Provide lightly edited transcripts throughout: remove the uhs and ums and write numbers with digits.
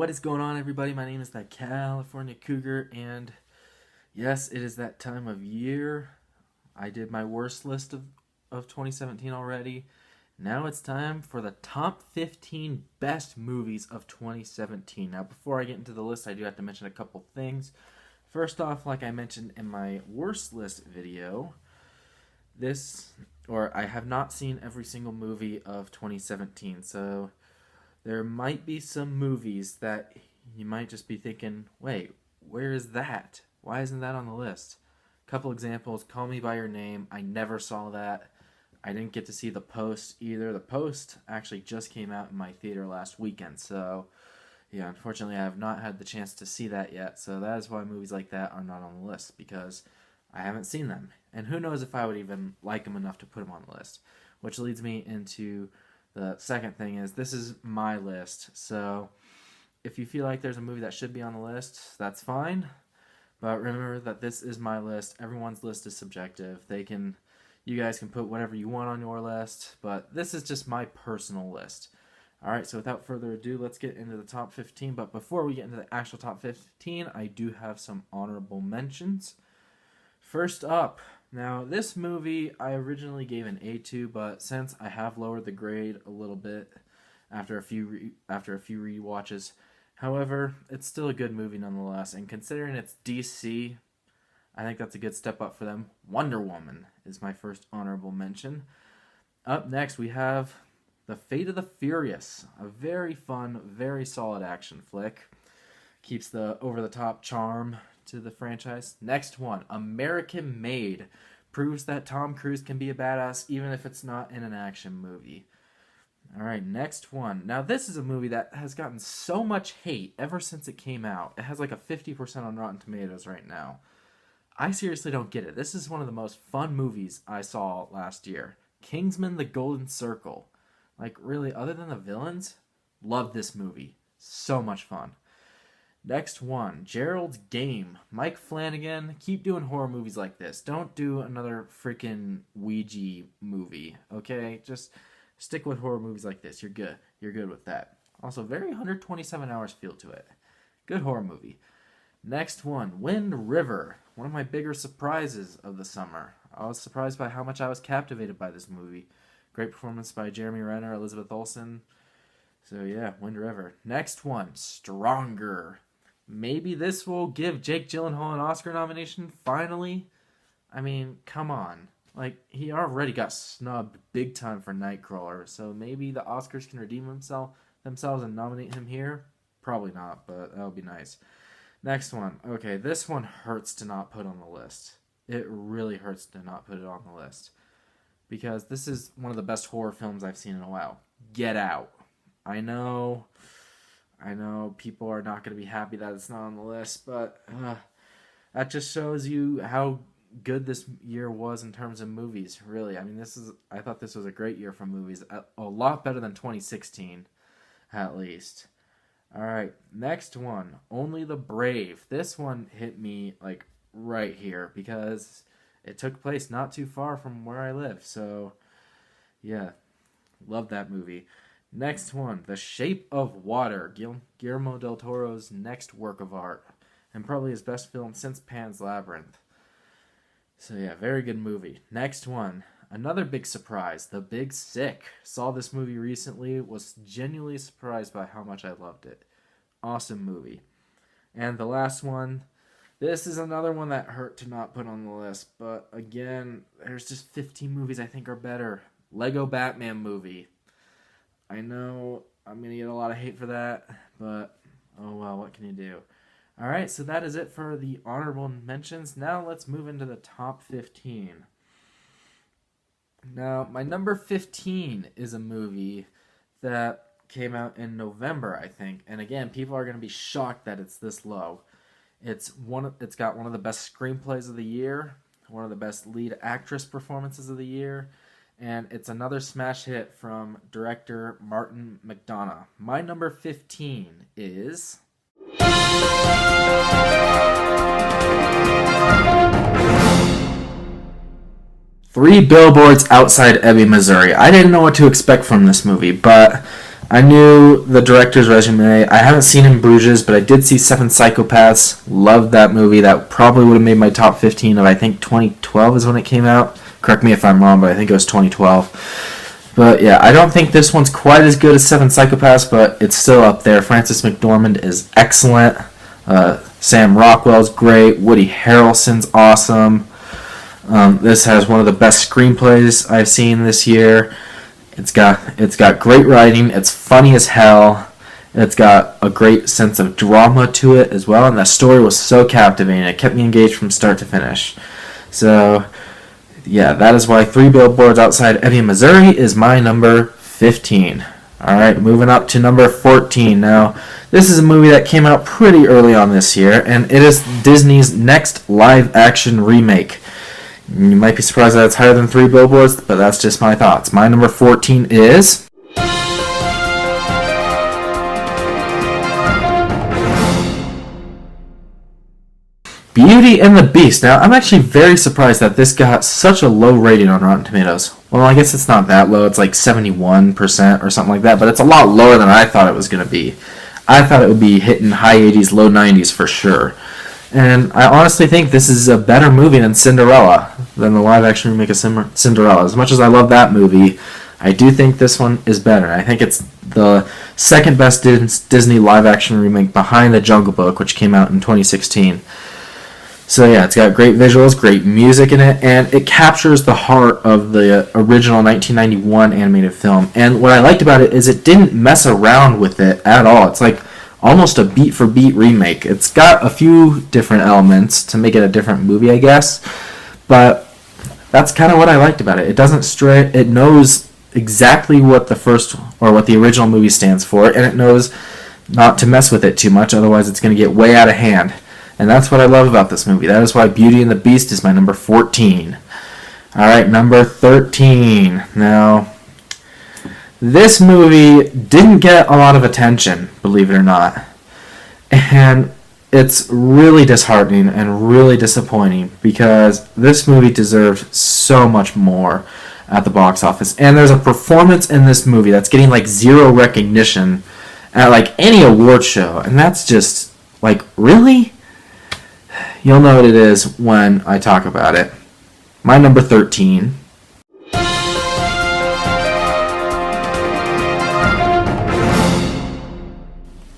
What is going on, everybody? My name is the California Cougar, and yes, it is that time of year. I did my worst list of 2017 already. Now it's time for the top 15 best movies of 2017. Now, before I get into the list, I do have to mention a couple things. First off, like I mentioned in my worst list video, I have not seen every single movie of 2017, so there might be some movies that you might just be thinking, wait, where is that? Why isn't that on the list? A couple examples, Call Me By Your Name. I never saw that. I didn't get to see The Post either. The Post actually just came out in my theater last weekend, so yeah, unfortunately I have not had the chance to see that yet, so that is why movies like that are not on the list, because I haven't seen them. And who knows if I would even like them enough to put them on the list. Which leads me into the second thing is, this is my list, so if you feel like there's a movie that should be on the list, that's fine. But remember that this is my list. Everyone's list is subjective. You guys can put whatever you want on your list, but this is just my personal list. Alright, so without further ado, let's get into the top 15. But before we get into the actual top 15, I do have some honorable mentions. First up, now this movie I originally gave an A to, but since I have lowered the grade a little bit after a few rewatches, however, it's still a good movie nonetheless, and considering it's DC, I think that's a good step up for them. Wonder Woman is my first honorable mention. Up next, we have The Fate of the Furious, a very fun, very solid action flick. Keeps the over-the-top charm to the franchise. Next one, American Made, proves that Tom Cruise can be a badass even if it's not in an action movie. Alright, next one. Now this is a movie that has gotten so much hate ever since it came out. It has like a 50% on Rotten Tomatoes right now. I seriously don't get it. This is one of the most fun movies I saw last year. Kingsman: The Golden Circle. Like, really, other than the villains, love this movie. So much fun. Next one, Gerald's Game. Mike Flanagan, keep doing horror movies like this. Don't do another freaking Ouija movie, okay? Just stick with horror movies like this. You're good. You're good with that. Also, very 127 hours feel to it. Good horror movie. Next one, Wind River. One of my bigger surprises of the summer. I was surprised by how much I was captivated by this movie. Great performance by Jeremy Renner, Elizabeth Olsen. So yeah, Wind River. Next one, Stronger. Maybe this will give Jake Gyllenhaal an Oscar nomination, finally. I mean, come on. Like, he already got snubbed big time for Nightcrawler, so maybe the Oscars can redeem themselves and nominate him here? Probably not, but that would be nice. Next one. Okay, this one hurts to not put on the list. It really hurts to not put it on the list. Because this is one of the best horror films I've seen in a while. Get Out. I know people are not going to be happy that it's not on the list, but that just shows you how good this year was in terms of movies, really. I mean, I thought this was a great year for movies. A lot better than 2016, at least. Alright, next one, Only the Brave. This one hit me, like, right here, because it took place not too far from where I live, so, yeah, love that movie. Next one, The Shape of Water, Guillermo del Toro's next work of art, and probably his best film since Pan's Labyrinth. So yeah, very good movie. Next one, another big surprise, The Big Sick. Saw this movie recently, was genuinely surprised by how much I loved it. Awesome movie. And the last one, this is another one that hurt to not put on the list, but again, there's just 15 movies I think are better. Lego Batman movie. I know I'm going to get a lot of hate for that, but oh well, what can you do? Alright, so that is it for the honorable mentions. Now let's move into the top 15. Now, my number 15 is a movie that came out in November, I think. And again, people are going to be shocked that it's this low. It's got one of the best screenplays of the year, one of the best lead actress performances of the year, and it's another smash hit from director Martin McDonagh. My number 15 is Three Billboards Outside Ebbing, Missouri. I didn't know what to expect from this movie, but I knew the director's resume. I haven't seen In Bruges, but I did see Seven Psychopaths. Loved that movie. That probably would have made my top 15 of, I think, 2012 is when it came out. Correct me if I'm wrong, but I think it was 2012. But yeah, I don't think this one's quite as good as Seven Psychopaths, but it's still up there. Frances McDormand is excellent. Sam Rockwell's great. Woody Harrelson's awesome. This has one of the best screenplays I've seen this year. It's got great writing. It's funny as hell. It's got a great sense of drama to it as well, and the story was so captivating. It kept me engaged from start to finish. So, yeah, that is why 3 Billboards Outside Ebbing, Missouri is my number 15. All right, moving up to number 14. Now, this is a movie that came out pretty early on this year, and it is Disney's next live-action remake. You might be surprised that it's higher than 3 Billboards, but that's just my thoughts. My number 14 is Beauty and the Beast. Now, I'm actually very surprised that this got such a low rating on Rotten Tomatoes. Well, I guess it's not that low. It's like 71% or something like that, but it's a lot lower than I thought it was going to be. I thought it would be hitting high 80s, low 90s for sure. And I honestly think this is a better movie than Cinderella, than the live-action remake of Cinderella. As much as I love that movie, I do think this one is better. I think it's the second best Disney live-action remake behind The Jungle Book, which came out in 2016. So yeah, it's got great visuals, great music in it, and it captures the heart of the original 1991 animated film. And what I liked about it is it didn't mess around with it at all. It's like almost a beat-for-beat remake. It's got a few different elements to make it a different movie, I guess, but that's kind of what I liked about it. It doesn't stray. It knows exactly what the first or what the original movie stands for, and it knows not to mess with it too much, otherwise it's going to get way out of hand. And that's what I love about this movie. That is why Beauty and the Beast is my number 14. All right, number 13. Now, this movie didn't get a lot of attention, believe it or not. And it's really disheartening and really disappointing because this movie deserved so much more at the box office. And there's a performance in this movie that's getting like zero recognition at like any award show. And that's just like, really? You'll know what it is when I talk about it. My number 13.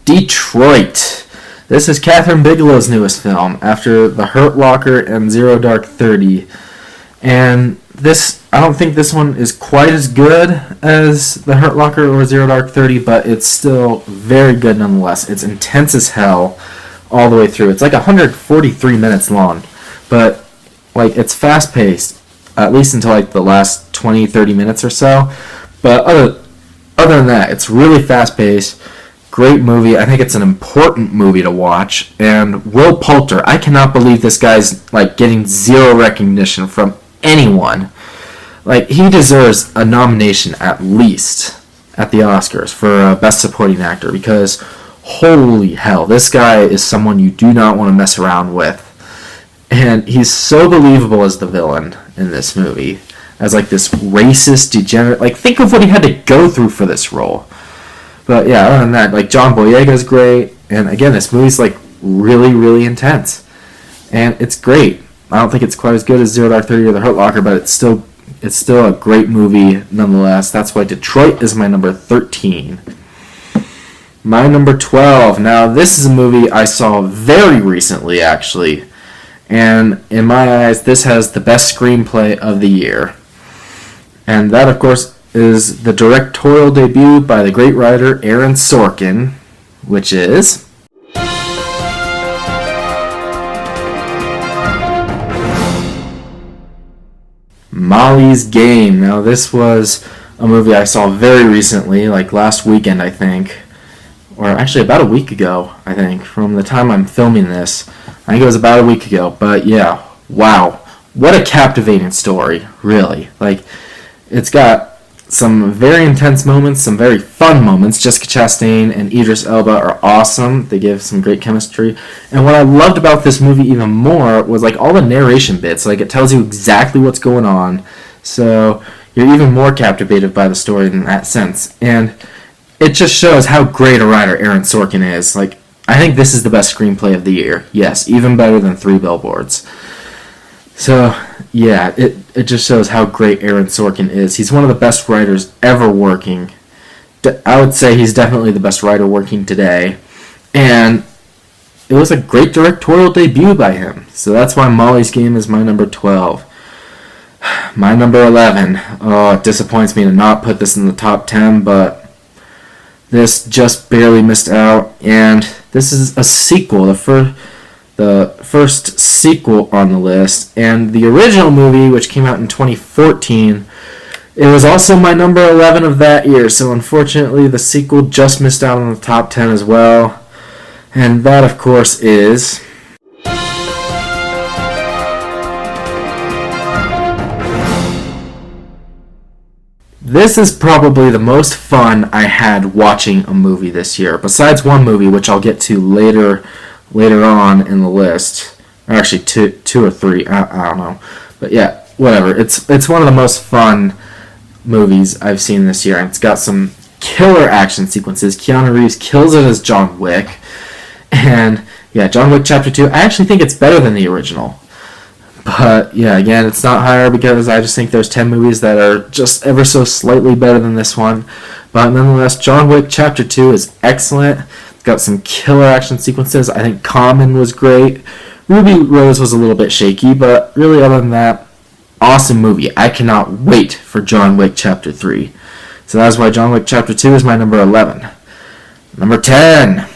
Detroit. This is Catherine Bigelow's newest film after The Hurt Locker and Zero Dark 30. And I don't think this one is quite as good as The Hurt Locker or Zero Dark 30, but it's still very good nonetheless. It's intense as hell all the way through. It's like 143 minutes long, but like it's fast paced, at least until like the last 20-30 minutes or so. But other than that, it's really fast paced. Great movie. I think it's an important movie to watch. And Will Poulter, I cannot believe this guy's like getting zero recognition from anyone. Like, he deserves a nomination at least at the Oscars for Best Supporting Actor, because holy hell, this guy is someone you do not want to mess around with. And he's so believable as the villain in this movie, as like this racist degenerate. Like, think of what he had to go through for this role. But yeah, other than that, like, John Boyega's great, and again, this movie's like really, really intense, and it's great. I don't think it's quite as good as Zero Dark 30 or The Hurt Locker, but it's still a great movie nonetheless. That's why Detroit is my number 13. My number 12. Now, this is a movie I saw very recently, actually. And in my eyes, this has the best screenplay of the year. And that, of course, is the directorial debut by the great writer Aaron Sorkin, which is Molly's Game. Now, this was a movie I saw very recently, like last weekend, I think. Or actually about a week ago, I think, from the time I'm filming this. I think it was about a week ago. But yeah, wow. What a captivating story, really. Like, it's got some very intense moments, some very fun moments. Jessica Chastain and Idris Elba are awesome. They give some great chemistry. And what I loved about this movie even more was like all the narration bits. Like, it tells you exactly what's going on. So you're even more captivated by the story in that sense. And it just shows how great a writer Aaron Sorkin is. Like, I think this is the best screenplay of the year. Yes, even better than Three Billboards. So, yeah, it just shows how great Aaron Sorkin is. He's one of the best writers ever working. I would say he's definitely the best writer working today. And it was a great directorial debut by him. So that's why Molly's Game is my number 12. My number 11. Oh, it disappoints me to not put this in the top 10, but this just barely missed out. And this is a sequel, the first sequel on the list. And the original movie, which came out in 2014, it was also my number 11 of that year. So unfortunately, the sequel just missed out on the top 10 as well. And that, of course, is... This is probably the most fun I had watching a movie this year, besides one movie, which I'll get to later on in the list. Or actually, two or three, I don't know. But yeah, whatever. It's one of the most fun movies I've seen this year, and it's got some killer action sequences. Keanu Reeves kills it as John Wick. And yeah, John Wick Chapter 2, I actually think it's better than the original. But yeah, again, it's not higher because I just think there's 10 movies that are just ever so slightly better than this one. But nonetheless, John Wick Chapter 2 is excellent. It's got some killer action sequences. I think Common was great. Ruby Rose was a little bit shaky, but really other than that, awesome movie. I cannot wait for John Wick Chapter 3. So that's why John Wick Chapter 2 is my number 11. Number 10.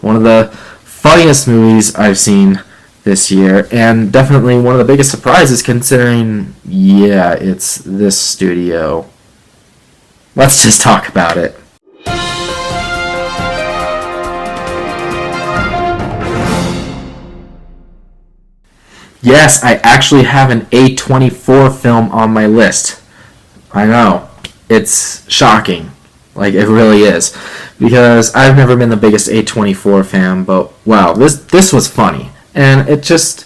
One of the funniest movies I've seen this year, and definitely one of the biggest surprises considering, yeah, it's this studio. Let's just talk about it. Yes, I actually have an A24 film on my list. I know. It's shocking. Like, it really is. Because I've never been the biggest A24 fan, but wow, this was funny. And it just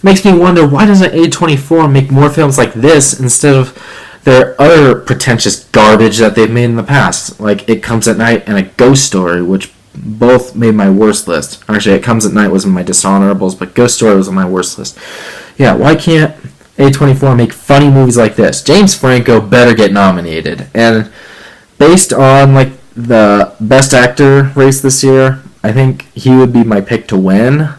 makes me wonder, why doesn't A24 make more films like this instead of their other pretentious garbage that they've made in the past? Like It Comes at Night and A Ghost Story, which both made my worst list. Actually, It Comes at Night was in my dishonorables, but Ghost Story was on my worst list. Yeah, why can't A24 make funny movies like this? James Franco better get nominated. And based on like the Best Actor race this year, I think he would be my pick to win.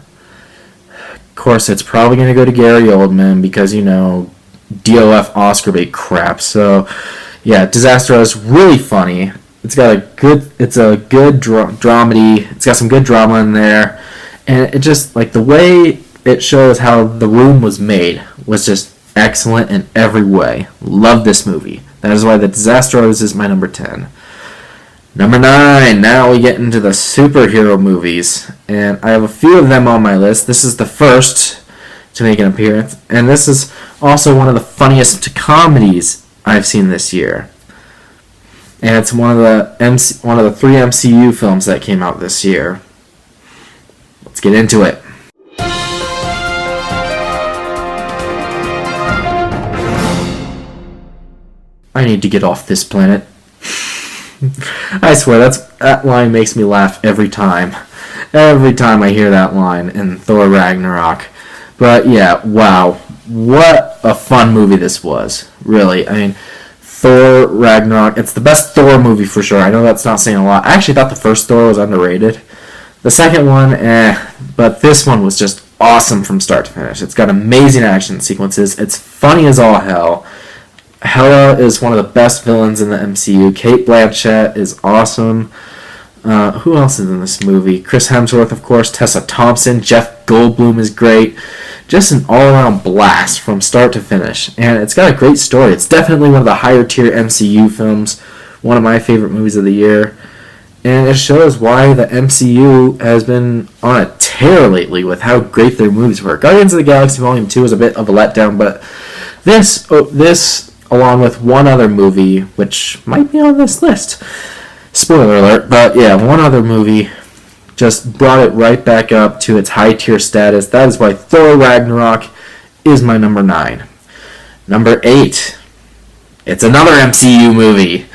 Of course, it's probably going to go to Gary Oldman because, you know, DOF Oscar bait crap. So, yeah, Disaster is really funny. It's a good dramedy. It's got some good drama in there. And it just, like, the way it shows how The Room was made was just excellent in every way. Love this movie. That is why The Disaster Artist is my number 10. Number 9, now we get into the superhero movies, and I have a few of them on my list. This is the first to make an appearance, and this is also one of the funniest comedies I've seen this year. And it's one of the 3 MCU films that came out this year. Let's get into it. I need to get off this planet. I swear, that line makes me laugh every time. Every time I hear that line in Thor Ragnarok. But yeah, wow. What a fun movie this was. Really. I mean, Thor Ragnarok, it's the best Thor movie for sure. I know that's not saying a lot. I actually thought the first Thor was underrated. The second one, but this one was just awesome from start to finish. It's got amazing action sequences. It's funny as all hell. Hela is one of the best villains in the MCU. Cate Blanchett is awesome. Who else is in this movie? Chris Hemsworth, of course. Tessa Thompson. Jeff Goldblum is great. Just an all-around blast from start to finish. And it's got a great story. It's definitely one of the higher-tier MCU films. One of my favorite movies of the year. And it shows why the MCU has been on a tear lately with how great their movies were. Guardians of the Galaxy Volume 2 was a bit of a letdown, but this along with one other movie, which might be on this list. Spoiler alert, but yeah, one other movie just brought it right back up to its high-tier status. That is why Thor Ragnarok is my number 9. Number 8. It's another MCU movie.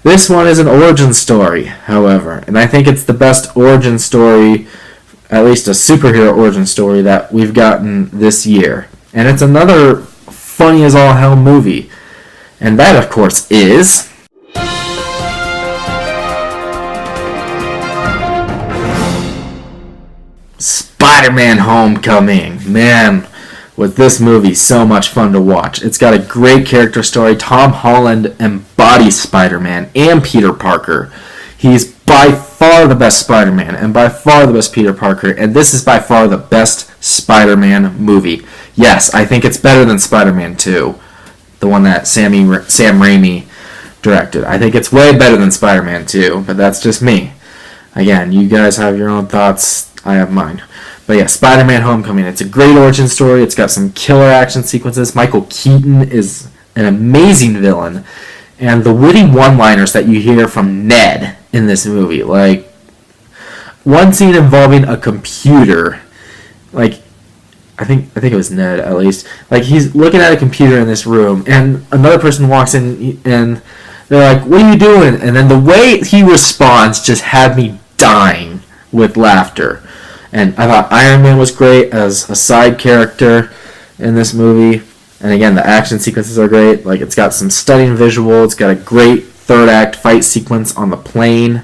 This one is an origin story, however, and I think it's the best origin story, at least a superhero origin story, that we've gotten this year. And it's another funny as all hell movie. And that, of course, is SpiderMan Homecoming. Man, was this movie so much fun to watch. It's got a great character story. Tom Holland embodies Spider-Man and Peter Parker. He's by far the best Spider-Man and by far the best Peter Parker, and this is by far the best Spider-Man movie. Yes, I think it's better than Spider-Man 2, the one that Sam Raimi directed. I think it's way better than Spider-Man 2, but that's just me. Again, you guys have your own thoughts. I have mine. But yeah, Spider-Man Homecoming. It's a great origin story. It's got some killer action sequences. Michael Keaton is an amazing villain. And the witty one-liners that you hear from Ned in this movie. Like, one scene involving a computer. Like, I think it was Ned, at least. Like, he's looking at a computer in this room, and another person walks in, and they're like, "What are you doing?" And then the way he responds just had me dying with laughter. And I thought Iron Man was great as a side character in this movie. And again, the action sequences are great. Like, it's got some stunning visuals. It's got a great third act fight sequence on the plane.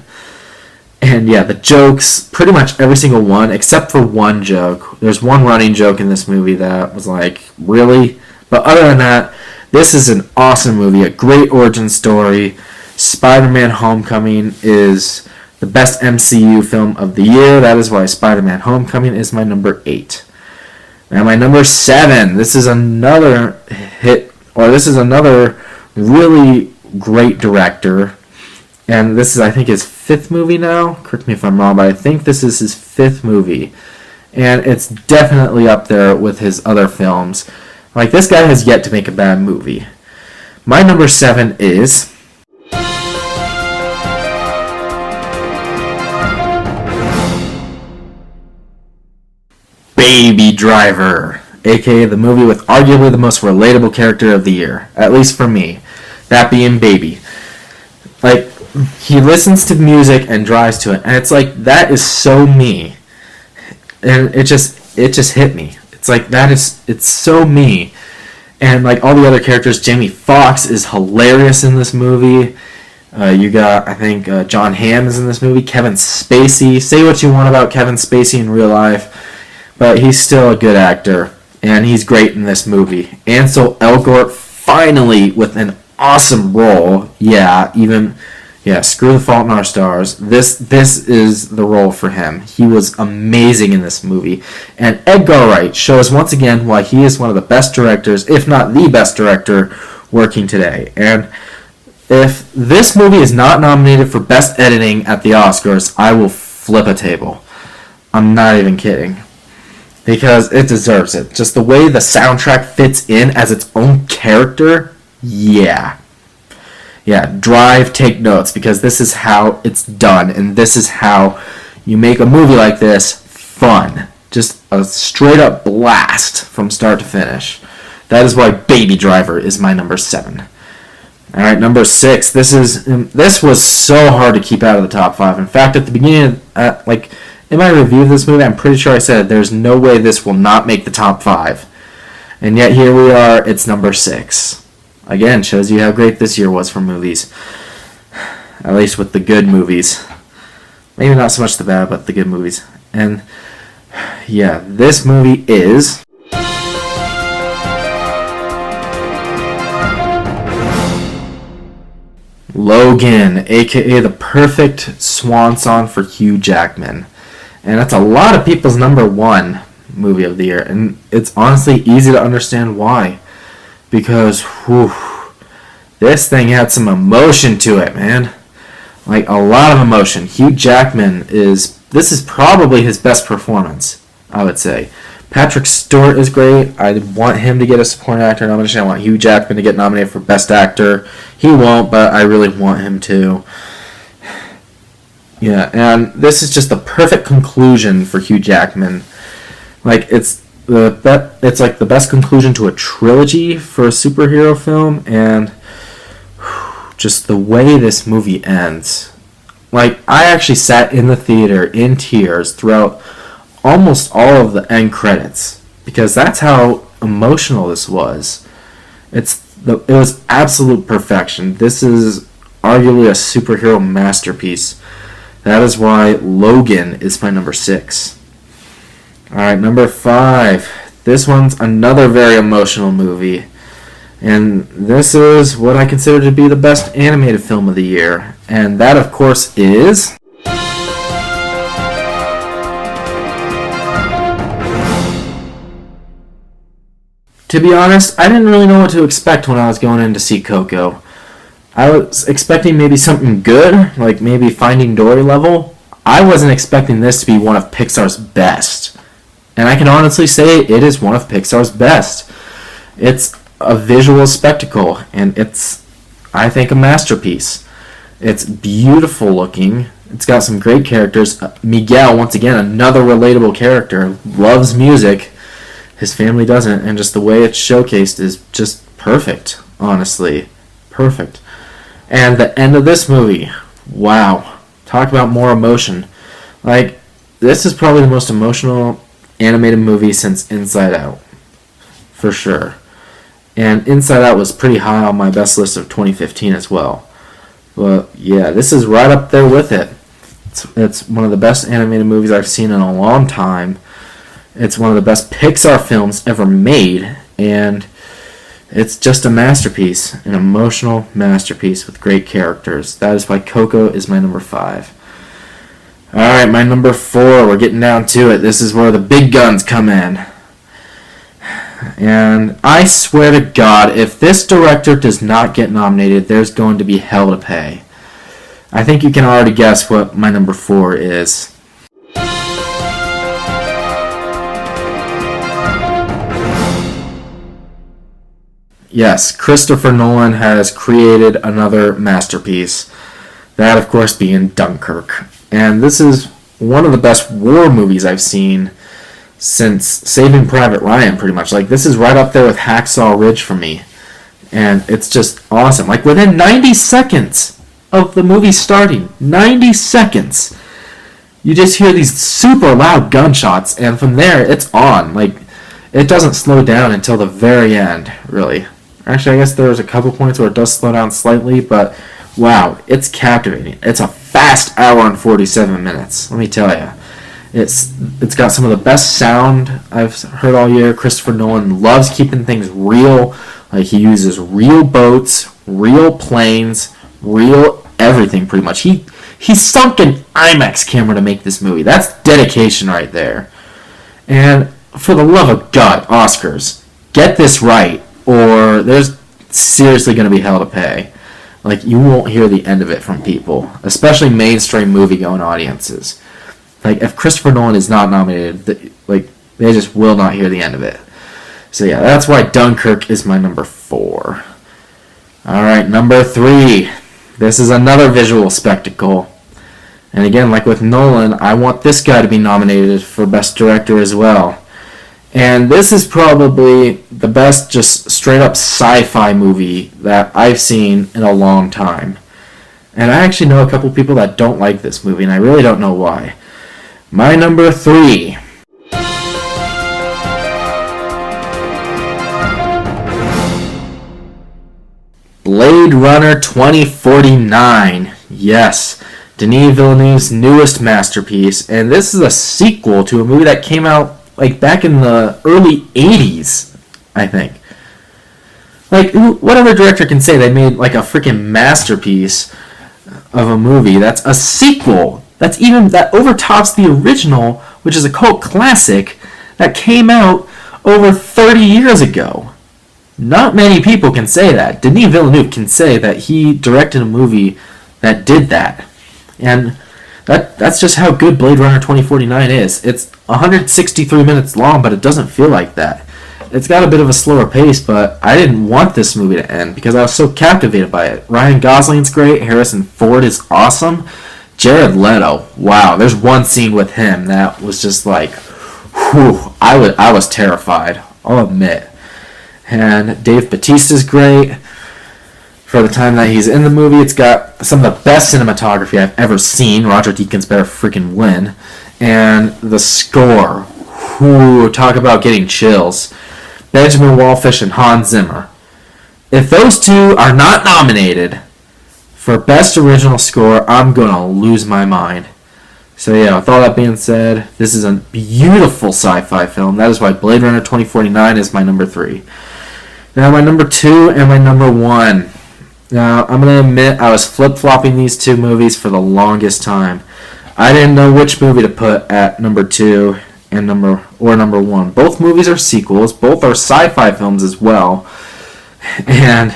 And yeah, the jokes, pretty much every single one, except for one joke. There's one running joke in this movie that was like, really? But other than that, this is an awesome movie, a great origin story. Spider-Man Homecoming is the best MCU film of the year. That is why Spider-Man Homecoming is my number 8. Now my number 7, this is another hit, or this is another really great director. And this is, I think, his 5th movie now. Correct me if I'm wrong, but I think this is his 5th movie. And it's definitely up there with his other films. Like, this guy has yet to make a bad movie. My number 7 is Baby Driver, aka the movie with arguably the most relatable character of the year, at least for me, that being Baby. Like, he listens to music and drives to it, and it's like, that is so me, and it just hit me. It's like, it's so me. And like all the other characters, Jamie Foxx is hilarious in this movie. You got, I think, John Hamm is in this movie. Kevin Spacey. Say what you want about Kevin Spacey in real life, but he's still a good actor, and he's great in this movie. Ansel Elgort finally with an awesome role. Screw The Fault in Our Stars. This is the role for him. He was amazing in this movie. And Edgar Wright shows once again why he is one of the best directors, if not the best director, working today. And if this movie is not nominated for Best Editing at the Oscars, I will flip a table. I'm not even kidding. Because it deserves it. Just the way the soundtrack fits in as its own character, yeah, drive, take notes, because this is how it's done, and this is how you make a movie like this fun. Just a straight-up blast from start to finish. That is why Baby Driver is my number 7. Alright, number 6. This was so hard to keep out of the top 5. In fact, at the beginning, in my review of this movie, I'm pretty sure I said there's no way this will not make the top 5. And yet here we are, it's number 6. Again, shows you how great this year was for movies. At least with the good movies. Maybe not so much the bad, but the good movies. And yeah, this movie is Logan, aka the perfect swan song for Hugh Jackman. And that's a lot of people's number 1 movie of the year. And it's honestly easy to understand why. Because, this thing had some emotion to it, man. Like, a lot of emotion. Hugh Jackman this is probably his best performance, I would say. Patrick Stewart is great. I want him to get a supporting actor nomination. I want Hugh Jackman to get nominated for Best Actor. He won't, but I really want him to. Yeah, and this is just the perfect conclusion for Hugh Jackman. Like, it's like the best conclusion to a trilogy for a superhero film, and just the way this movie ends. Like, I actually sat in the theater in tears throughout almost all of the end credits because that's how emotional this was. It was absolute perfection. This is arguably a superhero masterpiece. That is why Logan is my number 6. Alright, number 5. This one's another very emotional movie. And this is what I consider to be the best animated film of the year. And that, of course, is... To be honest, I didn't really know what to expect when I was going in to see Coco. I was expecting maybe something good, like maybe Finding Dory level. I wasn't expecting this to be one of Pixar's best. And I can honestly say it is one of Pixar's best. It's a visual spectacle, and it's, I think, a masterpiece. It's beautiful looking. It's got some great characters. Miguel, once again, another relatable character, loves music. His family doesn't, and just the way it's showcased is just perfect, honestly. Perfect. And the end of this movie, wow. Talk about more emotion. Like, this is probably the most emotional animated movie since Inside Out. For sure. And Inside Out was pretty high on my best list of 2015 as well. But yeah, this is right up there with it. It's one of the best animated movies I've seen in a long time. It's one of the best Pixar films ever made, and it's just a masterpiece, an emotional masterpiece with great characters. That is why Coco is my number 5. Alright, my number 4, we're getting down to it. This is where the big guns come in. And I swear to God, if this director does not get nominated, there's going to be hell to pay. I think you can already guess what my number 4 is. Yes, Christopher Nolan has created another masterpiece. That, of course, being Dunkirk. And this is one of the best war movies I've seen since Saving Private Ryan, pretty much. Like, this is right up there with Hacksaw Ridge for me. And it's just awesome. Like, within 90 seconds of the movie starting, 90 seconds, you just hear these super loud gunshots, and from there, it's on. Like, it doesn't slow down until the very end, really. Actually, I guess there's a couple points where it does slow down slightly, but wow, it's captivating. It's a fast hour and 47 minutes, let me tell you. It's got some of the best sound I've heard all year. Christopher Nolan loves keeping things real. Like, he uses real boats, real planes, real everything pretty much. He sunk an IMAX camera to make this movie. That's dedication right there. And for the love of God, Oscars, get this right, or there's seriously going to be hell to pay. Like, you won't hear the end of it from people, especially mainstream movie-going audiences. Like, if Christopher Nolan is not nominated, like, they just will not hear the end of it. So yeah, that's why Dunkirk is my number 4. Alright, number 3. This is another visual spectacle. And again, like with Nolan, I want this guy to be nominated for Best Director as well. And this is probably the best just straight-up sci-fi movie that I've seen in a long time. And I actually know a couple people that don't like this movie, and I really don't know why. My number 3. Blade Runner 2049. Yes, Denis Villeneuve's newest masterpiece. And this is a sequel to a movie that came out like back in the early 80s, I think. Like, what other director can say they made like a freaking masterpiece of a movie that's a sequel that overtops the original, which is a cult classic that came out over 30 years ago? Not many people can say that. Denis Villeneuve can say that he directed a movie that did that. And that's just how good Blade Runner 2049 is. It's 163 minutes long, but it doesn't feel like that. It's got a bit of a slower pace, but I didn't want this movie to end because I was so captivated by it. Ryan Gosling's great. Harrison Ford is awesome. Jared Leto, wow. There's one scene with him that was just like, whew, I was terrified, I'll admit. And Dave Bautista's great. for the time that he's in the movie. It's got some of the best cinematography I've ever seen. Roger Deakins better freaking win. And the score. Whoo, talk about getting chills. Benjamin Wallfisch and Hans Zimmer. If those two are not nominated for Best Original Score, I'm going to lose my mind. So yeah, with all that being said, this is a beautiful sci-fi film. That is why Blade Runner 2049 is my number 3. Now my number 2 and my number 1. Now I'm going to admit I was flip-flopping these two movies for the longest time. I didn't know which movie to put at number 2 and number 1. Both movies are sequels. Both are sci-fi films as well. And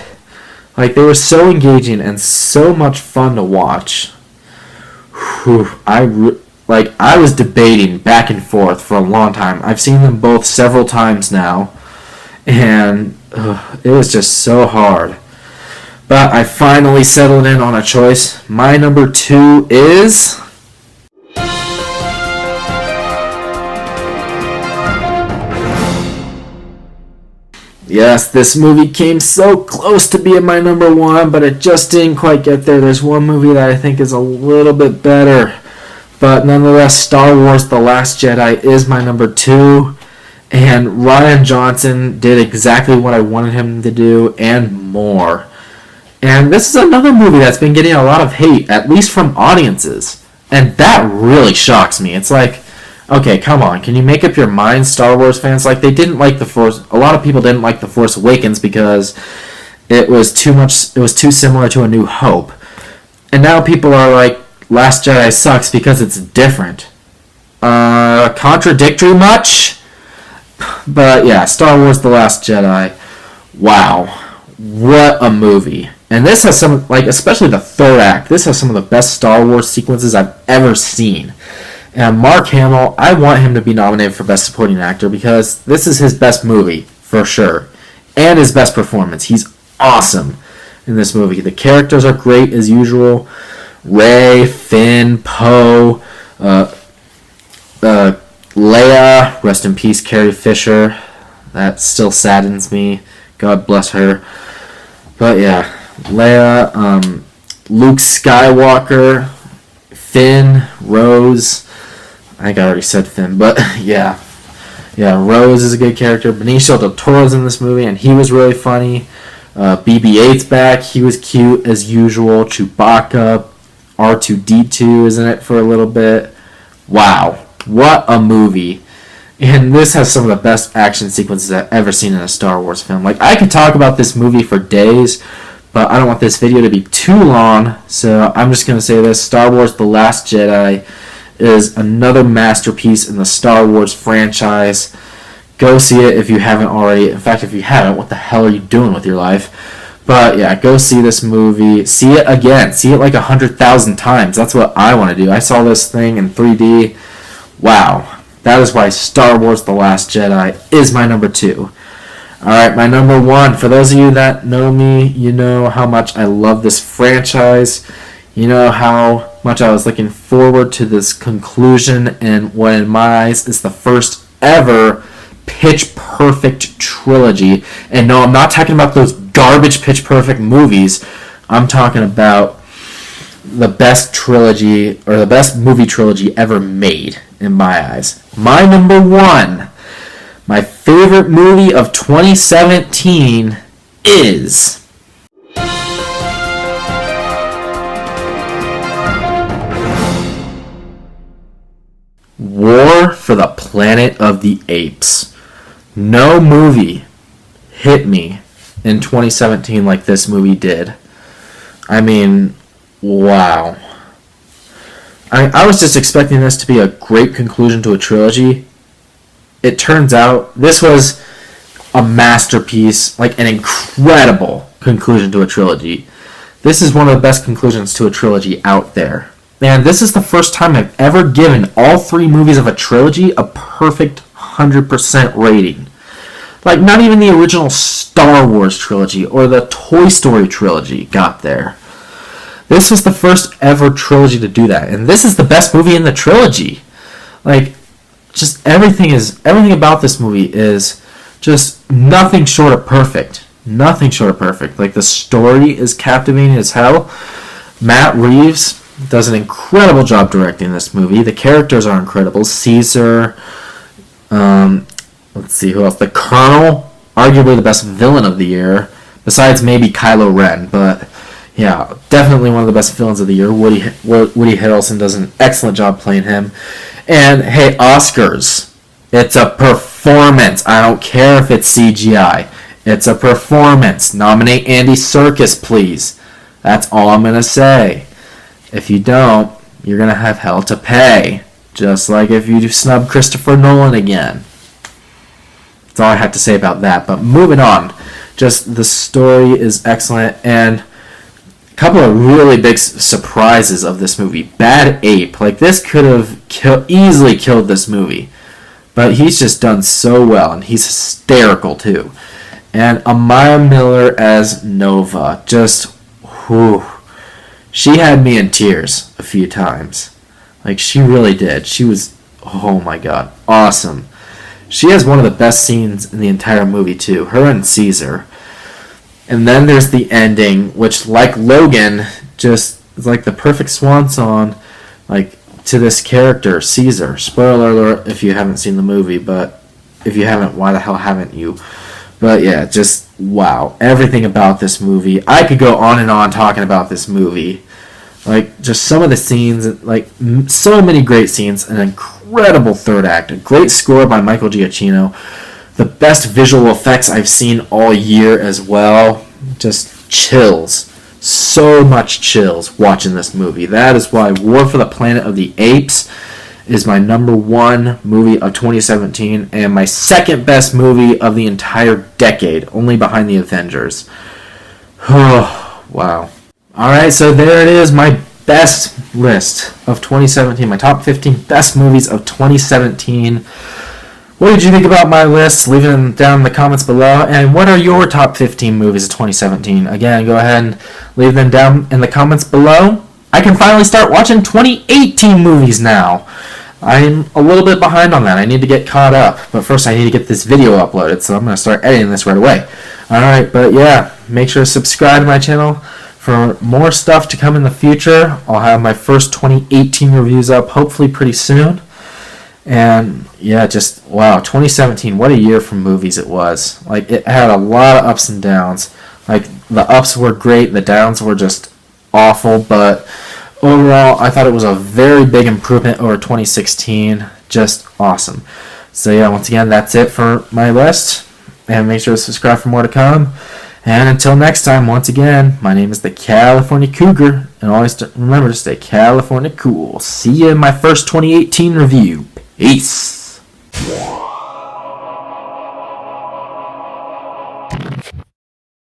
like they were so engaging and so much fun to watch. Whew, I was debating back and forth for a long time. I've seen them both several times now, and it was just so hard. But I finally settled in on a choice. My number 2 is... Yes, this movie came so close to being my number 1, but it just didn't quite get there. There's one movie that I think is a little bit better. But nonetheless, Star Wars The Last Jedi is my number 2. And Rian Johnson did exactly what I wanted him to do and more. And this is another movie that's been getting a lot of hate, at least from audiences. And that really shocks me. It's like... Okay, come on. Can you make up your mind, Star Wars fans? Like, they didn't like The Force... A lot of people didn't like The Force Awakens because it was too much... It was too similar to A New Hope. And now people are like, Last Jedi sucks because it's different. Contradictory much? But yeah, Star Wars The Last Jedi. Wow. What a movie. And this has some... Like, especially the third act. This has some of the best Star Wars sequences I've ever seen. And Mark Hamill, I want him to be nominated for Best Supporting Actor because this is his best movie, for sure. And his best performance. He's awesome in this movie. The characters are great as usual. Rey, Finn, Poe, Leia, rest in peace, Carrie Fisher. That still saddens me. God bless her. But yeah, Leia, Luke Skywalker, Finn, Rose... I think I already said Finn, but yeah. Yeah, Rose is a good character. Benicio del Toro's in this movie, and he was really funny. BB-8's back. He was cute as usual. Chewbacca. R2-D2 is in it for a little bit. Wow. What a movie. And this has some of the best action sequences I've ever seen in a Star Wars film. Like, I could talk about this movie for days, but I don't want this video to be too long, so I'm just going to say this. Star Wars The Last Jedi is another masterpiece in the Star Wars franchise. Go see it if you haven't already. In fact, if you haven't, what the hell are you doing with your life? But yeah, go see this movie. See it again. See it like 100,000 times. That's what I want to do. I saw this thing in 3D. Wow. That is why Star Wars The Last Jedi is my number 2. Alright, my number 1. For those of you that know me, you know how much I love this franchise. You know how much I was looking forward to this conclusion, and what in my eyes is the first ever Pitch Perfect trilogy. And no, I'm not talking about those garbage Pitch Perfect movies. I'm talking about the best trilogy, or the best movie trilogy ever made, in my eyes. My number 1, my favorite movie of 2017 is... War for the Planet of the Apes. No movie hit me in 2017 like this movie did. I mean, wow. I was just expecting this to be a great conclusion to a trilogy. It turns out this was a masterpiece, like an incredible conclusion to a trilogy. This is one of the best conclusions to a trilogy out there. And this is the first time I've ever given all 3 movies of a trilogy a perfect 100% rating. Like, not even the original Star Wars trilogy or the Toy Story trilogy got there. This was the first ever trilogy to do that. And this is the best movie in the trilogy. Like, just everything about this movie is just nothing short of perfect. nothing short of perfect. Like, the story is captivating as hell. Matt Reeves does an incredible job directing this movie. The characters are incredible. Caesar, let's see who else. The Colonel, arguably the best villain of the year, besides maybe Kylo Ren, but yeah, definitely one of the best villains of the year. Woody Harrelson does an excellent job playing him. And hey, Oscars, it's a performance. I don't care if it's CGI. It's a performance. Nominate Andy Serkis, please. That's all I'm going to say. If you don't, you're going to have hell to pay. Just like if you snub Christopher Nolan again. That's all I have to say about that. But moving on. Just the story is excellent. And a couple of really big surprises of this movie. Bad Ape. Like, this could have easily killed this movie. But he's just done so well. And he's hysterical, too. And Amaya Miller as Nova. Just, whew. She had me in tears a few times. Like, she really did. She was, oh my god, awesome. She has one of the best scenes in the entire movie, too. Her and Caesar. And then there's the ending, which, like Logan, just is like the perfect swan song, like, to this character, Caesar. Spoiler alert if you haven't seen the movie, but if you haven't, why the hell haven't you? But yeah, just, wow. Everything about this movie. I could go on and on talking about this movie. Like, just some of the scenes, like, so many great scenes, an incredible third act, a great score by Michael Giacchino, the best visual effects I've seen all year as well, just chills, so much chills watching this movie. That is why War for the Planet of the Apes is my number one movie of 2017, and my second best movie of the entire decade, only behind the Avengers. Oh, wow. Alright, so there it is, my best list of 2017, my top 15 best movies of 2017. What did you think about my list? Leave them down in the comments below. And what are your top 15 movies of 2017? Again, go ahead and leave them down in the comments below. I can finally start watching 2018 movies now. I'm a little bit behind on that. I need to get caught up. But first I need to get this video uploaded, so I'm going to start editing this right away. Alright, but yeah, make sure to subscribe to my channel for more stuff to come in the future. I'll have my first 2018 reviews up hopefully pretty soon. And yeah, just wow, 2017, what a year for movies it was. Like, it had a lot of ups and downs. Like, the ups were great, the downs were just awful, but overall I thought it was a very big improvement over 2016. Just awesome. So yeah, once again, that's it for my list, and make sure to subscribe for more to come. And until next time, once again, my name is the California Cougar, and always remember to stay California cool. See you in my first 2018 review. Peace.